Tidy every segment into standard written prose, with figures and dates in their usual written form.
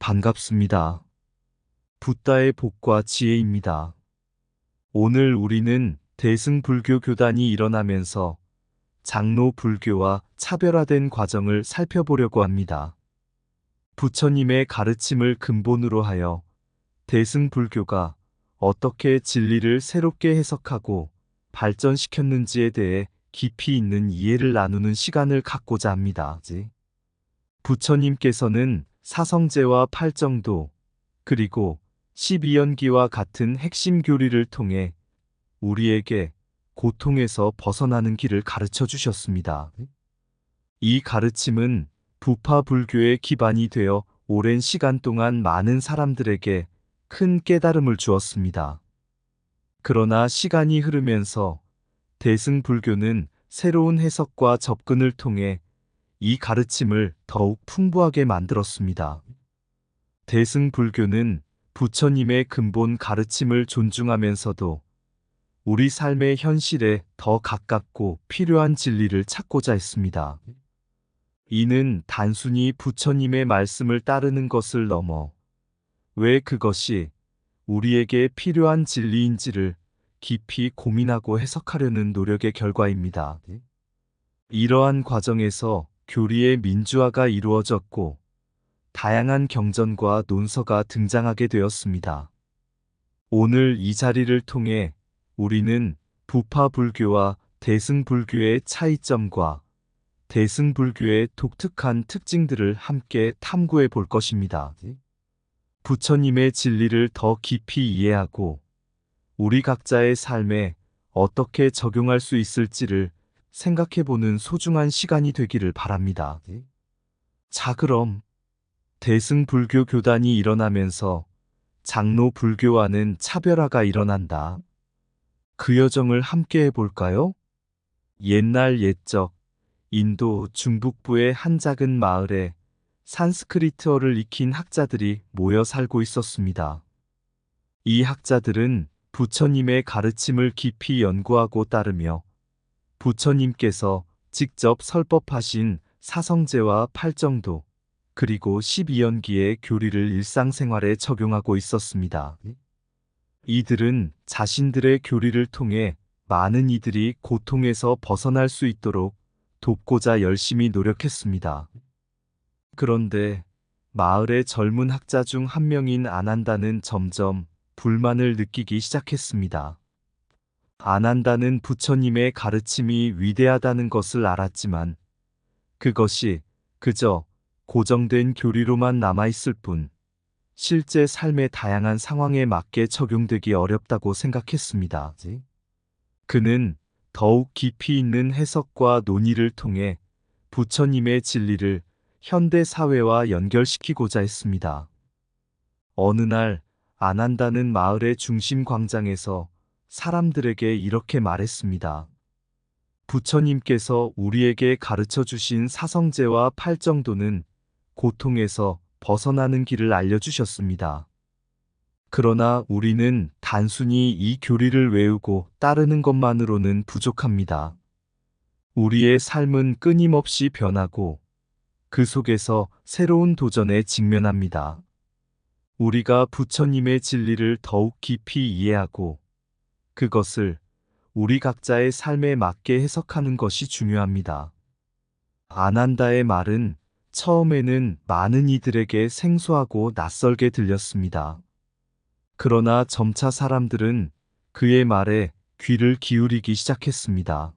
반갑습니다. 붓다의 복과 지혜입니다. 오늘 우리는 대승불교 교단이 일어나면서 장로 불교와 차별화된 과정을 살펴보려고 합니다. 부처님의 가르침을 근본으로 하여 대승불교가 어떻게 진리를 새롭게 해석하고 발전시켰는지에 대해 깊이 있는 이해를 나누는 시간을 갖고자 합니다. 부처님께서는 사성제와 팔정도, 그리고 12연기와 같은 핵심 교리를 통해 우리에게 고통에서 벗어나는 길을 가르쳐 주셨습니다. 이 가르침은 부파 불교의 기반이 되어 오랜 시간 동안 많은 사람들에게 큰 깨달음을 주었습니다. 그러나 시간이 흐르면서 대승불교는 새로운 해석과 접근을 통해 이 가르침을 더욱 풍부하게 만들었습니다. 대승불교는 부처님의 근본 가르침을 존중하면서도 우리 삶의 현실에 더 가깝고 필요한 진리를 찾고자 했습니다. 이는 단순히 부처님의 말씀을 따르는 것을 넘어 왜 그것이 우리에게 필요한 진리인지를 깊이 고민하고 해석하려는 노력의 결과입니다. 이러한 과정에서 교리의 민주화가 이루어졌고 다양한 경전과 논서가 등장하게 되었습니다. 오늘 이 자리를 통해 우리는 부파 불교와 대승불교의 차이점과 대승불교의 독특한 특징들을 함께 탐구해 볼 것입니다. 부처님의 진리를 더 깊이 이해하고 우리 각자의 삶에 어떻게 적용할 수 있을지를 생각해 보는 소중한 시간이 되기를 바랍니다. 자, 그럼 대승불교 교단이 일어나면서 장로 불교와는 차별화가 일어난다. 그 여정을 함께 해볼까요? 옛날 옛적 인도 중북부의 한 작은 마을에 산스크리트어를 익힌 학자들이 모여 살고 있었습니다. 이 학자들은 부처님의 가르침을 깊이 연구하고 따르며 부처님께서 직접 설법하신 사성제와 팔정도, 그리고 12연기의 교리를 일상생활에 적용하고 있었습니다. 이들은 자신들의 교리를 통해 많은 이들이 고통에서 벗어날 수 있도록 돕고자 열심히 노력했습니다. 그런데 마을의 젊은 학자 중 한 명인 아난다는 점점 불만을 느끼기 시작했습니다. 아난다는 부처님의 가르침이 위대하다는 것을 알았지만 그것이 그저 고정된 교리로만 남아있을 뿐 실제 삶의 다양한 상황에 맞게 적용되기 어렵다고 생각했습니다. 그는 더욱 깊이 있는 해석과 논의를 통해 부처님의 진리를 현대 사회와 연결시키고자 했습니다. 어느 날 아난다는 마을의 중심 광장에서 사람들에게 이렇게 말했습니다. 부처님께서 우리에게 가르쳐 주신 사성제와 팔정도는 고통에서 벗어나는 길을 알려주셨습니다. 그러나 우리는 단순히 이 교리를 외우고 따르는 것만으로는 부족합니다. 우리의 삶은 끊임없이 변하고 그 속에서 새로운 도전에 직면합니다. 우리가 부처님의 진리를 더욱 깊이 이해하고 그것을 우리 각자의 삶에 맞게 해석하는 것이 중요합니다. 아난다의 말은 처음에는 많은 이들에게 생소하고 낯설게 들렸습니다. 그러나 점차 사람들은 그의 말에 귀를 기울이기 시작했습니다.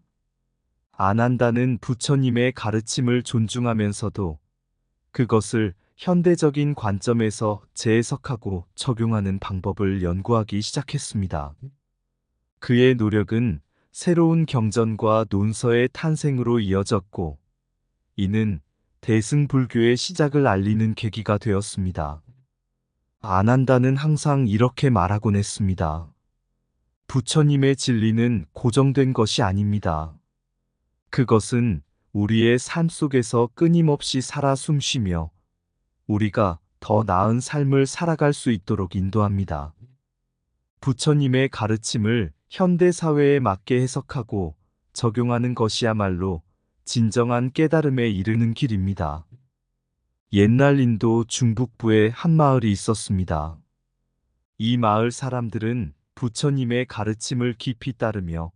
아난다는 부처님의 가르침을 존중하면서도 그것을 현대적인 관점에서 재해석하고 적용하는 방법을 연구하기 시작했습니다. 그의 노력은 새로운 경전과 논서의 탄생으로 이어졌고, 이는 대승불교의 시작을 알리는 계기가 되었습니다. 아난다는 항상 이렇게 말하곤 했습니다. 부처님의 진리는 고정된 것이 아닙니다. 그것은 우리의 삶 속에서 끊임없이 살아 숨쉬며 우리가 더 나은 삶을 살아갈 수 있도록 인도합니다. 부처님의 가르침을 현대 사회에 맞게 해석하고 적용하는 것이야말로 진정한 깨달음에 이르는 길입니다. 옛날 인도 중북부에 한 마을이 있었습니다. 이 마을 사람들은 부처님의 가르침을 깊이 따르며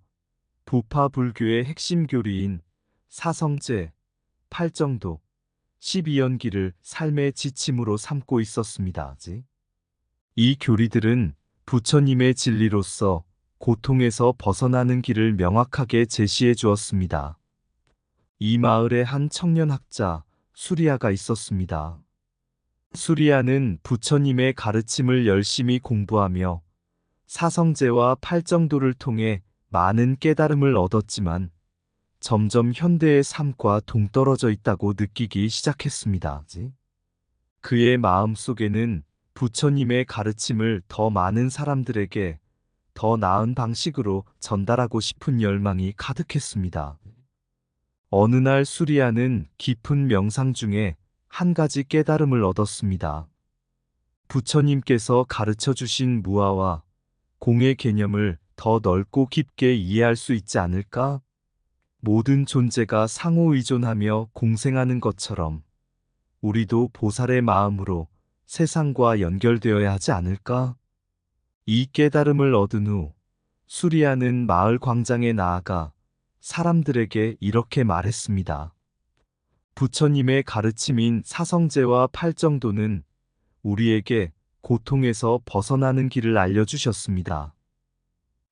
부파 불교의 핵심 교리인 사성제, 팔정도, 12연기를 삶의 지침으로 삼고 있었습니다. 이 교리들은 부처님의 진리로서 고통에서 벗어나는 길을 명확하게 제시해 주었습니다. 이 마을에 한 청년 학자 수리아가 있었습니다. 수리아는 부처님의 가르침을 열심히 공부하며 사성제와 팔정도를 통해 많은 깨달음을 얻었지만 점점 현대의 삶과 동떨어져 있다고 느끼기 시작했습니다. 그의 마음 속에는 부처님의 가르침을 더 많은 사람들에게 더 나은 방식으로 전달하고 싶은 열망이 가득했습니다. 어느 날 수리아는 깊은 명상 중에 한 가지 깨달음을 얻었습니다. 부처님께서 가르쳐 주신 무아와 공의 개념을 더 넓고 깊게 이해할 수 있지 않을까? 모든 존재가 상호 의존하며 공생하는 것처럼 우리도 보살의 마음으로 세상과 연결되어야 하지 않을까? 이 깨달음을 얻은 후 수리아는 마을 광장에 나아가 사람들에게 이렇게 말했습니다. 부처님의 가르침인 사성제와 팔정도는 우리에게 고통에서 벗어나는 길을 알려주셨습니다.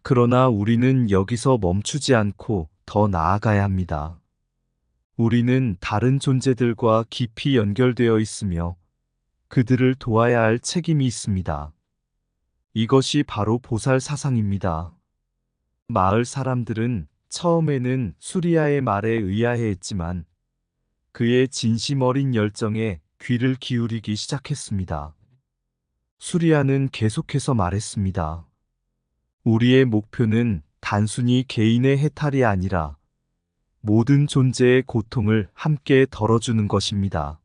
그러나 우리는 여기서 멈추지 않고 더 나아가야 합니다. 우리는 다른 존재들과 깊이 연결되어 있으며 그들을 도와야 할 책임이 있습니다. 이것이 바로 보살 사상입니다. 마을 사람들은 처음에는 수리아의 말에 의아해했지만 그의 진심 어린 열정에 귀를 기울이기 시작했습니다. 수리아는 계속해서 말했습니다. 우리의 목표는 단순히 개인의 해탈이 아니라 모든 존재의 고통을 함께 덜어주는 것입니다.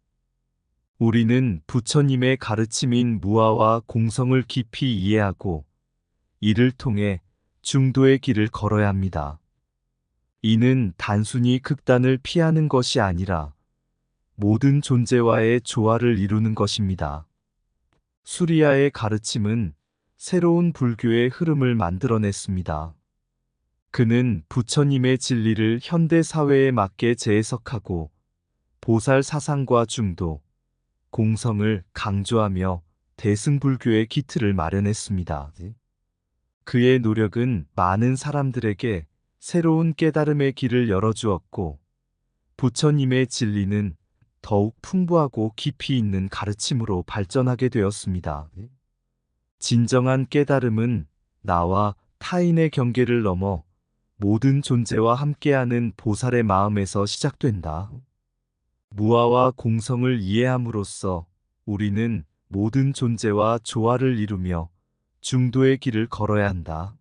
우리는 부처님의 가르침인 무아와 공성을 깊이 이해하고 이를 통해 중도의 길을 걸어야 합니다. 이는 단순히 극단을 피하는 것이 아니라 모든 존재와의 조화를 이루는 것입니다. 수리아의 가르침은 새로운 불교의 흐름을 만들어냈습니다. 그는 부처님의 진리를 현대 사회에 맞게 재해석하고 보살 사상과 중도, 공성을 강조하며 대승불교의 기틀을 마련했습니다. 그의 노력은 많은 사람들에게 새로운 깨달음의 길을 열어주었고 부처님의 진리는 더욱 풍부하고 깊이 있는 가르침으로 발전하게 되었습니다. 진정한 깨달음은 나와 타인의 경계를 넘어 모든 존재와 함께하는 보살의 마음에서 시작된다. 무아와 공성을 이해함으로써 우리는 모든 존재와 조화를 이루며 중도의 길을 걸어야 한다.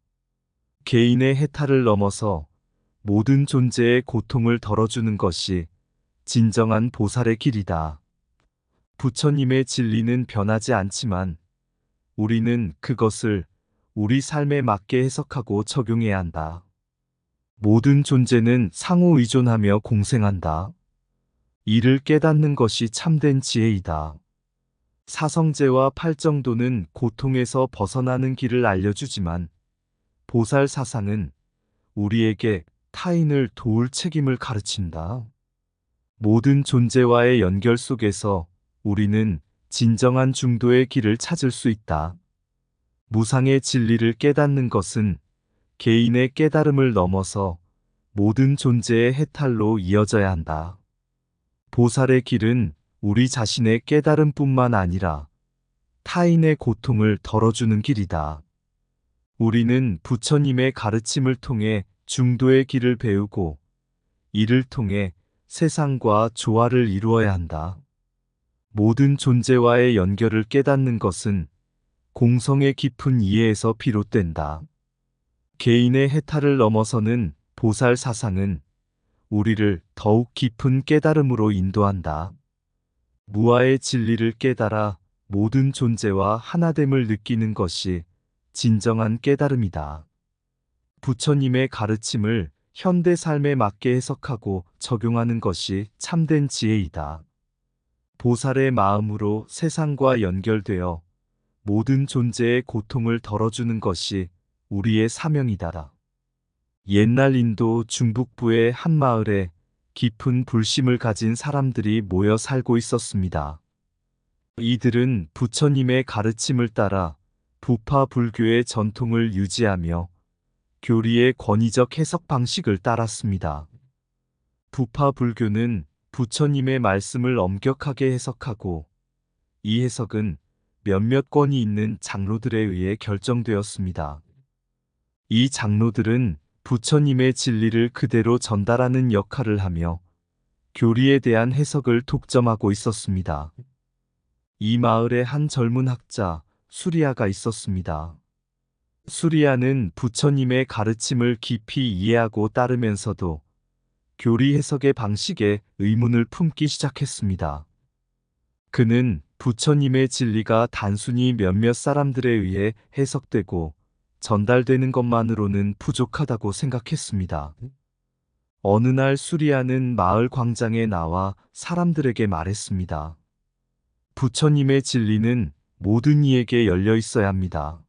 개인의 해탈을 넘어서 모든 존재의 고통을 덜어주는 것이 진정한 보살의 길이다. 부처님의 진리는 변하지 않지만 우리는 그것을 우리 삶에 맞게 해석하고 적용해야 한다. 모든 존재는 상호 의존하며 공생한다. 이를 깨닫는 것이 참된 지혜이다. 사성제와 팔정도는 고통에서 벗어나는 길을 알려주지만 보살 사상은 우리에게 타인을 도울 책임을 가르친다. 모든 존재와의 연결 속에서 우리는 진정한 중도의 길을 찾을 수 있다. 무상의 진리를 깨닫는 것은 개인의 깨달음을 넘어서 모든 존재의 해탈로 이어져야 한다. 보살의 길은 우리 자신의 깨달음뿐만 아니라 타인의 고통을 덜어주는 길이다. 우리는 부처님의 가르침을 통해 중도의 길을 배우고 이를 통해 세상과 조화를 이루어야 한다. 모든 존재와의 연결을 깨닫는 것은 공성의 깊은 이해에서 비롯된다. 개인의 해탈을 넘어서는 보살 사상은 우리를 더욱 깊은 깨달음으로 인도한다. 무아의 진리를 깨달아 모든 존재와 하나됨을 느끼는 것이 진정한 깨달음이다. 부처님의 가르침을 현대 삶에 맞게 해석하고 적용하는 것이 참된 지혜이다. 보살의 마음으로 세상과 연결되어 모든 존재의 고통을 덜어주는 것이 우리의 사명이다. 옛날 인도 중북부의 한 마을에 깊은 불심을 가진 사람들이 모여 살고 있었습니다. 이들은 부처님의 가르침을 따라 부파 불교의 전통을 유지하며 교리의 권위적 해석 방식을 따랐습니다. 부파 불교는 부처님의 말씀을 엄격하게 해석하고 이 해석은 몇몇 권위 있는 장로들에 의해 결정되었습니다. 이 장로들은 부처님의 진리를 그대로 전달하는 역할을 하며 교리에 대한 해석을 독점하고 있었습니다. 이 마을에 한 젊은 학자 수리아가 있었습니다. 수리아는 부처님의 가르침을 깊이 이해하고 따르면서도 교리 해석의 방식에 의문을 품기 시작했습니다. 그는 부처님의 진리가 단순히 몇몇 사람들에 의해 해석되고 전달되는 것만으로는 부족하다고 생각했습니다. 어느 날 수리아는 마을 광장에 나와 사람들에게 말했습니다. 부처님의 진리는 모든 이에게 열려 있어야 합니다.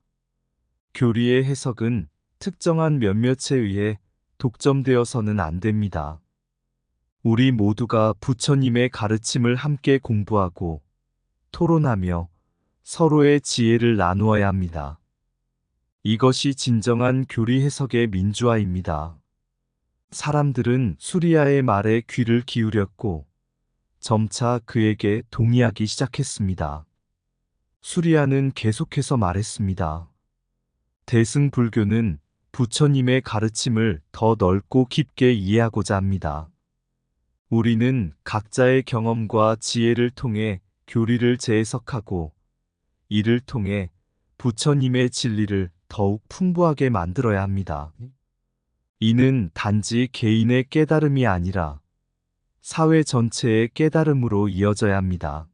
교리의 해석은 특정한 몇몇에 의해 독점되어서는 안 됩니다. 우리 모두가 부처님의 가르침을 함께 공부하고 토론하며 서로의 지혜를 나누어야 합니다. 이것이 진정한 교리 해석의 민주화입니다. 사람들은 수리아의 말에 귀를 기울였고 점차 그에게 동의하기 시작했습니다. 수리아는 계속해서 말했습니다. 대승불교는 부처님의 가르침을 더 넓고 깊게 이해하고자 합니다. 우리는 각자의 경험과 지혜를 통해 교리를 재해석하고 이를 통해 부처님의 진리를 더욱 풍부하게 만들어야 합니다. 이는 단지 개인의 깨달음이 아니라 사회 전체의 깨달음으로 이어져야 합니다.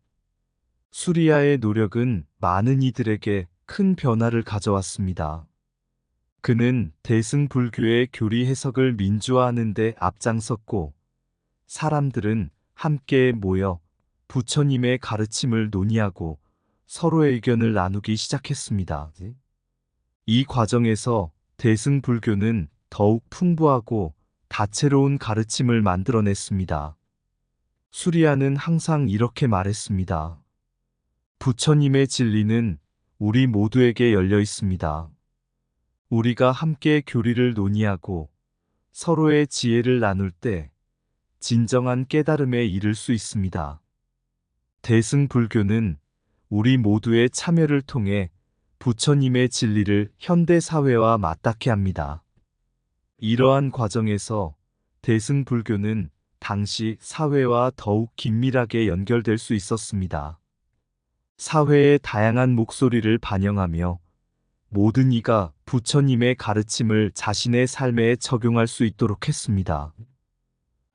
수리아의 노력은 많은 이들에게 큰 변화를 가져왔습니다. 그는 대승불교의 교리 해석을 민주화하는 데 앞장섰고 사람들은 함께 모여 부처님의 가르침을 논의하고 서로의 의견을 나누기 시작했습니다. 이 과정에서 대승불교는 더욱 풍부하고 다채로운 가르침을 만들어냈습니다. 수리아는 항상 이렇게 말했습니다. 부처님의 진리는 우리 모두에게 열려 있습니다. 우리가 함께 교리를 논의하고 서로의 지혜를 나눌 때 진정한 깨달음에 이를 수 있습니다. 대승불교는 우리 모두의 참여를 통해 부처님의 진리를 현대 사회와 맞닿게 합니다. 이러한 과정에서 대승불교는 당시 사회와 더욱 긴밀하게 연결될 수 있었습니다. 사회의 다양한 목소리를 반영하며 모든 이가 부처님의 가르침을 자신의 삶에 적용할 수 있도록 했습니다.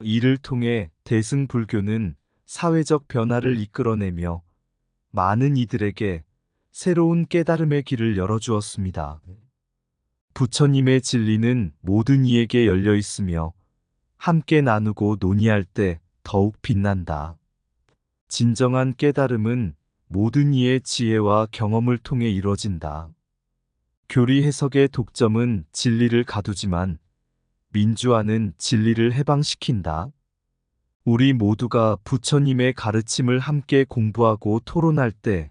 이를 통해 대승불교는 사회적 변화를 이끌어내며 많은 이들에게 새로운 깨달음의 길을 열어주었습니다. 부처님의 진리는 모든 이에게 열려 있으며 함께 나누고 논의할 때 더욱 빛난다. 진정한 깨달음은 모든 이의 지혜와 경험을 통해 이루어진다. 교리 해석의 독점은 진리를 가두지만 민주화는 진리를 해방시킨다. 우리 모두가 부처님의 가르침을 함께 공부하고 토론할 때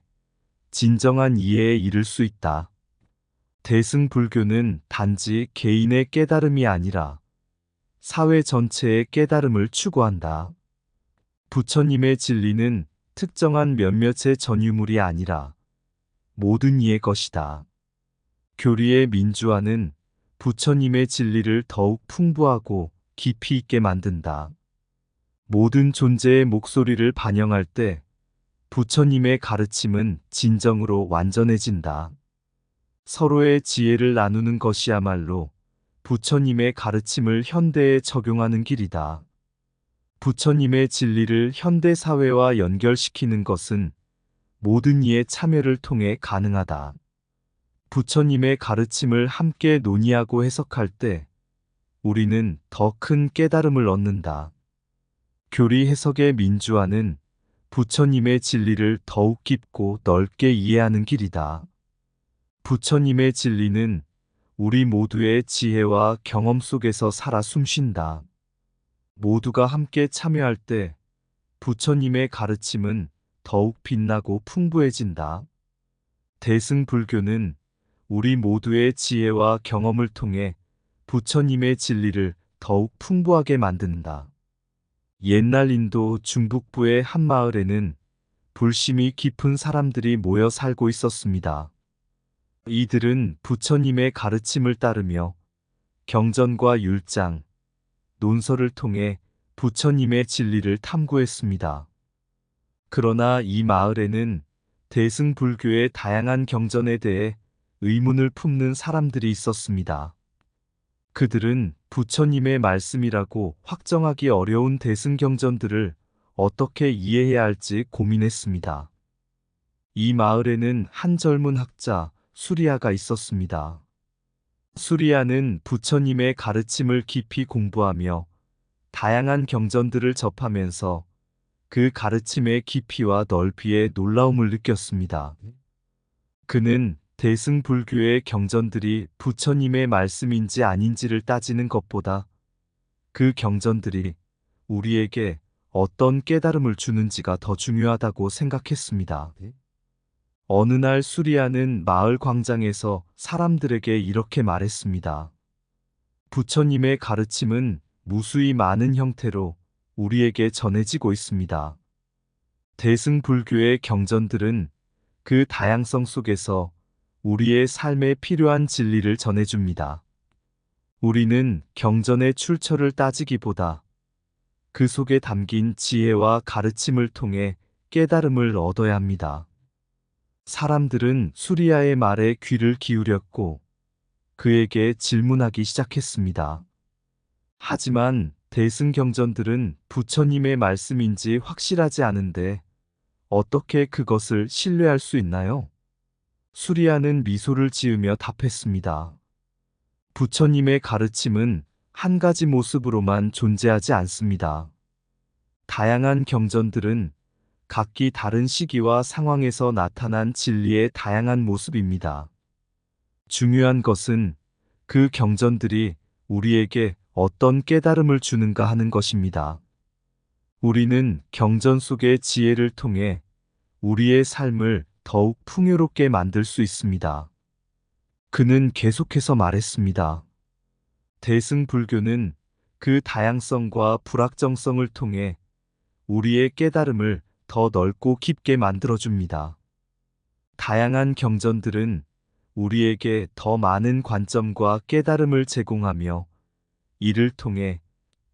진정한 이해에 이를 수 있다. 대승불교는 단지 개인의 깨달음이 아니라 사회 전체의 깨달음을 추구한다. 부처님의 진리는 특정한 몇몇의 전유물이 아니라 모든 이의 것이다. 교리의 민주화는 부처님의 진리를 더욱 풍부하고 깊이 있게 만든다. 모든 존재의 목소리를 반영할 때 부처님의 가르침은 진정으로 완전해진다. 서로의 지혜를 나누는 것이야말로 부처님의 가르침을 현대에 적용하는 길이다. 부처님의 진리를 현대 사회와 연결시키는 것은 모든 이의 참여를 통해 가능하다. 부처님의 가르침을 함께 논의하고 해석할 때 우리는 더 큰 깨달음을 얻는다. 교리 해석의 민주화는 부처님의 진리를 더욱 깊고 넓게 이해하는 길이다. 부처님의 진리는 우리 모두의 지혜와 경험 속에서 살아 숨쉰다. 모두가 함께 참여할 때 부처님의 가르침은 더욱 빛나고 풍부해진다. 대승불교는 우리 모두의 지혜와 경험을 통해 부처님의 진리를 더욱 풍부하게 만든다. 옛날 인도 중북부의 한 마을에는 불심이 깊은 사람들이 모여 살고 있었습니다. 이들은 부처님의 가르침을 따르며 경전과 율장, 논설을 통해 부처님의 진리를 탐구했습니다. 그러나 이 마을에는 대승불교의 다양한 경전에 대해 의문을 품는 사람들이 있었습니다. 그들은 부처님의 말씀이라고 확정하기 어려운 대승경전들을 어떻게 이해해야 할지 고민했습니다. 이 마을에는 한 젊은 학자 수리아가 있었습니다. 수리아는 부처님의 가르침을 깊이 공부하며 다양한 경전들을 접하면서 그 가르침의 깊이와 넓이에 놀라움을 느꼈습니다. 그는 대승불교의 경전들이 부처님의 말씀인지 아닌지를 따지는 것보다 그 경전들이 우리에게 어떤 깨달음을 주는지가 더 중요하다고 생각했습니다. 어느 날 수리아는 마을 광장에서 사람들에게 이렇게 말했습니다. 부처님의 가르침은 무수히 많은 형태로 우리에게 전해지고 있습니다. 대승불교의 경전들은 그 다양성 속에서 우리의 삶에 필요한 진리를 전해줍니다. 우리는 경전의 출처를 따지기보다 그 속에 담긴 지혜와 가르침을 통해 깨달음을 얻어야 합니다. 사람들은 수리아의 말에 귀를 기울였고 그에게 질문하기 시작했습니다. 하지만 대승경전들은 부처님의 말씀인지 확실하지 않은데 어떻게 그것을 신뢰할 수 있나요? 수리아는 미소를 지으며 답했습니다. 부처님의 가르침은 한 가지 모습으로만 존재하지 않습니다. 다양한 경전들은 각기 다른 시기와 상황에서 나타난 진리의 다양한 모습입니다. 중요한 것은 그 경전들이 우리에게 어떤 깨달음을 주는가 하는 것입니다. 우리는 경전 속의 지혜를 통해 우리의 삶을 더욱 풍요롭게 만들 수 있습니다. 그는 계속해서 말했습니다. 대승불교는 그 다양성과 불확정성을 통해 우리의 깨달음을 더 넓고 깊게 만들어줍니다. 다양한 경전들은 우리에게 더 많은 관점과 깨달음을 제공하며 이를 통해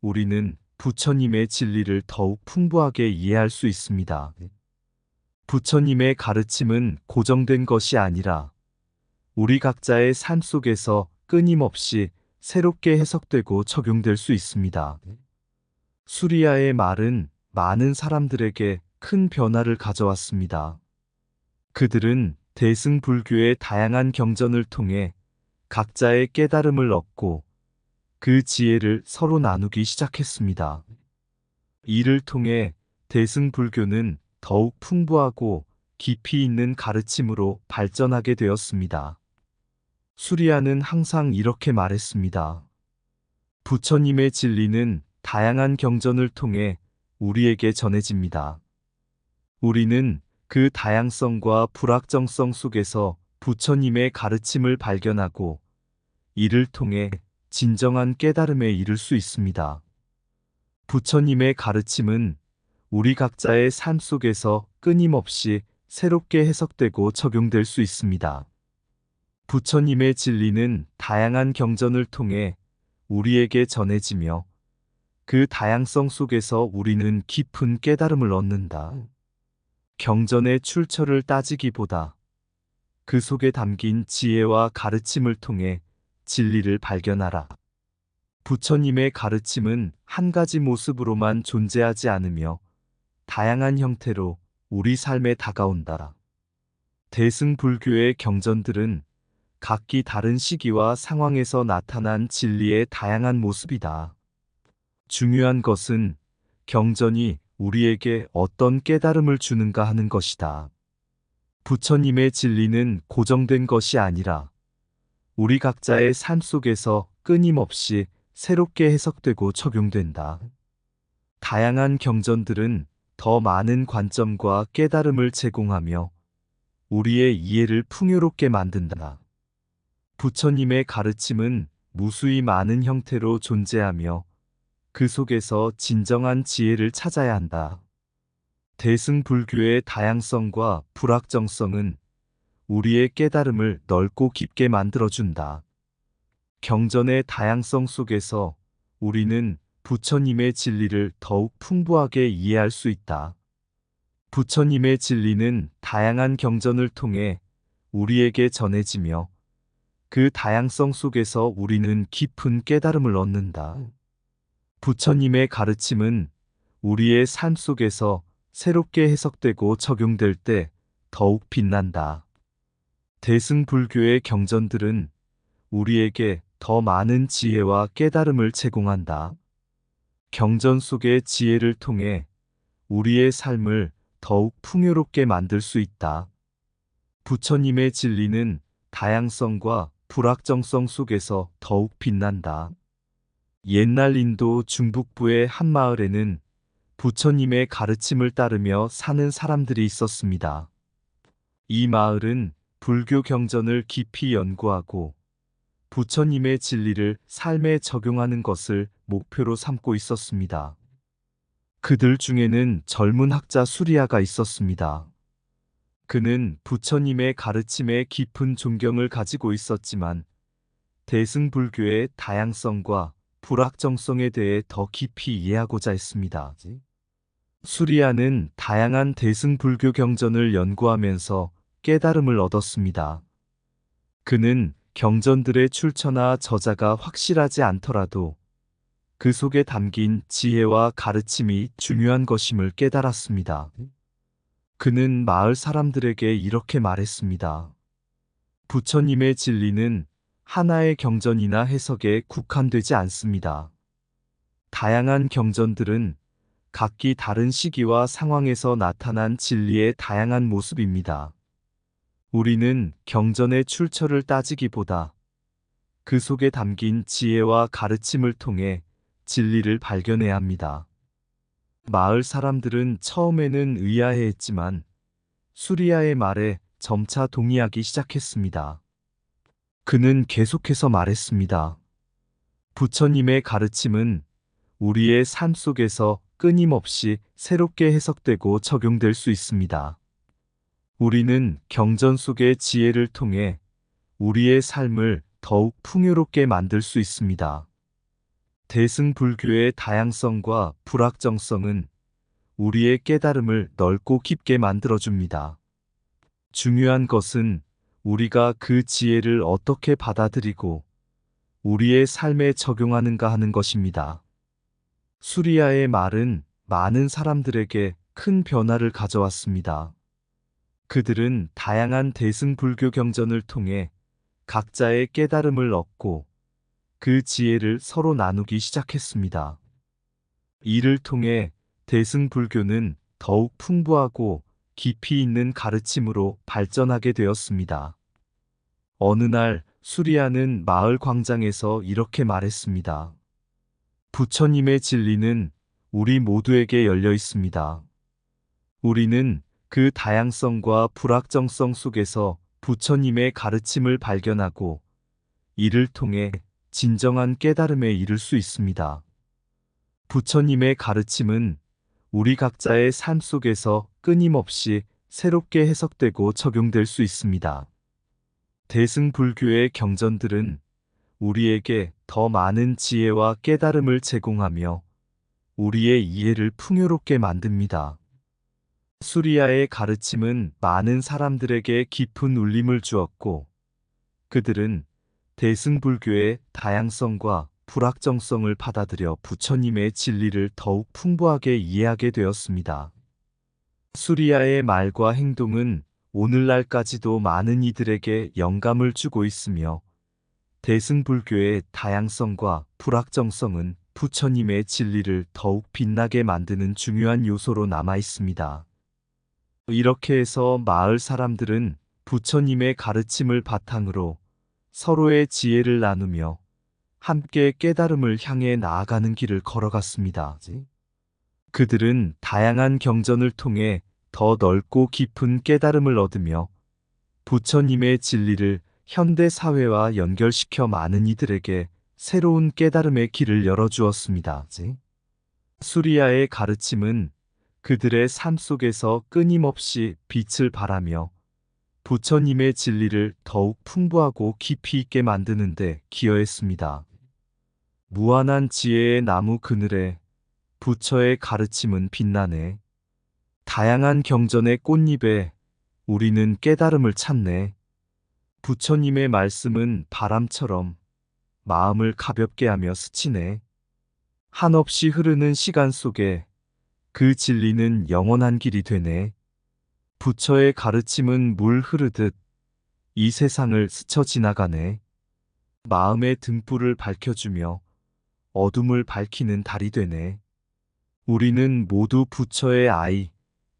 우리는 부처님의 진리를 더욱 풍부하게 이해할 수 있습니다. 부처님의 가르침은 고정된 것이 아니라 우리 각자의 삶 속에서 끊임없이 새롭게 해석되고 적용될 수 있습니다. 수리아의 말은 많은 사람들에게 큰 변화를 가져왔습니다. 그들은 대승불교의 다양한 경전을 통해 각자의 깨달음을 얻고 그 지혜를 서로 나누기 시작했습니다. 이를 통해 대승불교는 더욱 풍부하고 깊이 있는 가르침으로 발전하게 되었습니다. 수리아는 항상 이렇게 말했습니다. 부처님의 진리는 다양한 경전을 통해 우리에게 전해집니다. 우리는 그 다양성과 불확정성 속에서 부처님의 가르침을 발견하고 이를 통해 진정한 깨달음에 이를 수 있습니다. 부처님의 가르침은 우리 각자의 삶 속에서 끊임없이 새롭게 해석되고 적용될 수 있습니다. 부처님의 진리는 다양한 경전을 통해 우리에게 전해지며 그 다양성 속에서 우리는 깊은 깨달음을 얻는다. 경전의 출처를 따지기보다 그 속에 담긴 지혜와 가르침을 통해 진리를 발견하라. 부처님의 가르침은 한 가지 모습으로만 존재하지 않으며 다양한 형태로 우리 삶에 다가온다. 대승불교의 경전들은 각기 다른 시기와 상황에서 나타난 진리의 다양한 모습이다. 중요한 것은 경전이 우리에게 어떤 깨달음을 주는가 하는 것이다. 부처님의 진리는 고정된 것이 아니라 우리 각자의 삶 속에서 끊임없이 새롭게 해석되고 적용된다. 다양한 경전들은 더 많은 관점과 깨달음을 제공하며 우리의 이해를 풍요롭게 만든다. 부처님의 가르침은 무수히 많은 형태로 존재하며 그 속에서 진정한 지혜를 찾아야 한다. 대승불교의 다양성과 불확정성은 우리의 깨달음을 넓고 깊게 만들어준다. 경전의 다양성 속에서 우리는 부처님의 진리를 더욱 풍부하게 이해할 수 있다. 부처님의 진리는 다양한 경전을 통해 우리에게 전해지며 그 다양성 속에서 우리는 깊은 깨달음을 얻는다. 부처님의 가르침은 우리의 삶 속에서 새롭게 해석되고 적용될 때 더욱 빛난다. 대승불교의 경전들은 우리에게 더 많은 지혜와 깨달음을 제공한다. 경전 속의 지혜를 통해 우리의 삶을 더욱 풍요롭게 만들 수 있다. 부처님의 진리는 다양성과 불확정성 속에서 더욱 빛난다. 옛날 인도 중북부의 한 마을에는 부처님의 가르침을 따르며 사는 사람들이 있었습니다. 이 마을은 불교 경전을 깊이 연구하고 부처님의 진리를 삶에 적용하는 것을 목표로 삼고 있었습니다. 그들 중에는 젊은 학자 수리아가 있었습니다. 그는 부처님의 가르침에 깊은 존경을 가지고 있었지만 대승불교의 다양성과 불확정성에 대해 더 깊이 이해하고자 했습니다. 수리아는 다양한 대승불교 경전을 연구하면서 깨달음을 얻었습니다. 그는 경전들의 출처나 저자가 확실하지 않더라도 그 속에 담긴 지혜와 가르침이 중요한 것임을 깨달았습니다. 그는 마을 사람들에게 이렇게 말했습니다. 부처님의 진리는 하나의 경전이나 해석에 국한되지 않습니다. 다양한 경전들은 각기 다른 시기와 상황에서 나타난 진리의 다양한 모습입니다. 우리는 경전의 출처를 따지기보다 그 속에 담긴 지혜와 가르침을 통해 진리를 발견해야 합니다. 마을 사람들은 처음에는 의아해했지만 수리아의 말에 점차 동의하기 시작했습니다. 그는 계속해서 말했습니다. 부처님의 가르침은 우리의 삶 속에서 끊임없이 새롭게 해석되고 적용될 수 있습니다. 우리는 경전 속의 지혜를 통해 우리의 삶을 더욱 풍요롭게 만들 수 있습니다. 대승불교의 다양성과 불확정성은 우리의 깨달음을 넓고 깊게 만들어줍니다. 중요한 것은 우리가 그 지혜를 어떻게 받아들이고 우리의 삶에 적용하는가 하는 것입니다. 수리아의 말은 많은 사람들에게 큰 변화를 가져왔습니다. 그들은 다양한 대승불교 경전을 통해 각자의 깨달음을 얻고 그 지혜를 서로 나누기 시작했습니다. 이를 통해 대승불교는 더욱 풍부하고 깊이 있는 가르침으로 발전하게 되었습니다. 어느 날 수리아는 마을 광장에서 이렇게 말했습니다. 부처님의 진리는 우리 모두에게 열려 있습니다. 우리는 그 다양성과 불확정성 속에서 부처님의 가르침을 발견하고 이를 통해 진정한 깨달음에 이를 수 있습니다. 부처님의 가르침은 우리 각자의 삶 속에서 끊임없이 새롭게 해석되고 적용될 수 있습니다. 대승불교의 경전들은 우리에게 더 많은 지혜와 깨달음을 제공하며 우리의 이해를 풍요롭게 만듭니다. 수리아의 가르침은 많은 사람들에게 깊은 울림을 주었고 그들은 대승불교의 다양성과 불확정성을 받아들여 부처님의 진리를 더욱 풍부하게 이해하게 되었습니다. 수리아의 말과 행동은 오늘날까지도 많은 이들에게 영감을 주고 있으며 대승불교의 다양성과 불확정성은 부처님의 진리를 더욱 빛나게 만드는 중요한 요소로 남아 있습니다. 이렇게 해서 마을 사람들은 부처님의 가르침을 바탕으로 서로의 지혜를 나누며 함께 깨달음을 향해 나아가는 길을 걸어갔습니다. 그들은 다양한 경전을 통해 더 넓고 깊은 깨달음을 얻으며 부처님의 진리를 현대 사회와 연결시켜 많은 이들에게 새로운 깨달음의 길을 열어주었습니다. 수리아의 가르침은 그들의 삶 속에서 끊임없이 빛을 발하며 부처님의 진리를 더욱 풍부하고 깊이 있게 만드는 데 기여했습니다. 무한한 지혜의 나무 그늘에 부처의 가르침은 빛나네. 다양한 경전의 꽃잎에 우리는 깨달음을 찾네. 부처님의 말씀은 바람처럼 마음을 가볍게 하며 스치네. 한없이 흐르는 시간 속에 그 진리는 영원한 길이 되네. 부처의 가르침은 물 흐르듯 이 세상을 스쳐 지나가네. 마음의 등불을 밝혀주며 어둠을 밝히는 달이 되네. 우리는 모두 부처의 아이,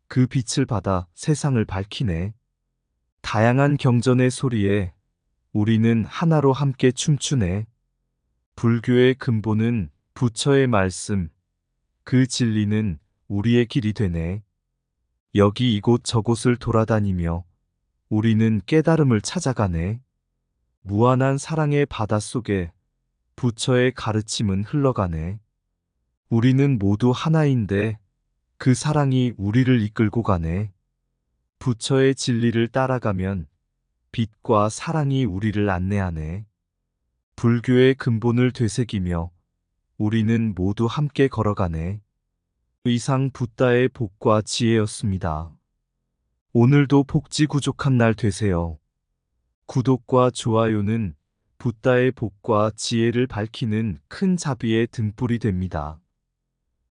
그 빛을 받아 세상을 밝히네. 다양한 경전의 소리에 우리는 하나로 함께 춤추네. 불교의 근본은 부처의 말씀, 그 진리는 우리의 길이 되네. 여기 이곳 저곳을 돌아다니며 우리는 깨달음을 찾아가네. 무한한 사랑의 바다 속에 부처의 가르침은 흘러가네. 우리는 모두 하나인데 그 사랑이 우리를 이끌고 가네. 부처의 진리를 따라가면 빛과 사랑이 우리를 안내하네. 불교의 근본을 되새기며 우리는 모두 함께 걸어가네. 이상 붓다의 복과 지혜였습니다. 오늘도 복지구족한 날 되세요. 구독과 좋아요는 붓다의 복과 지혜를 밝히는 큰 자비의 등불이 됩니다.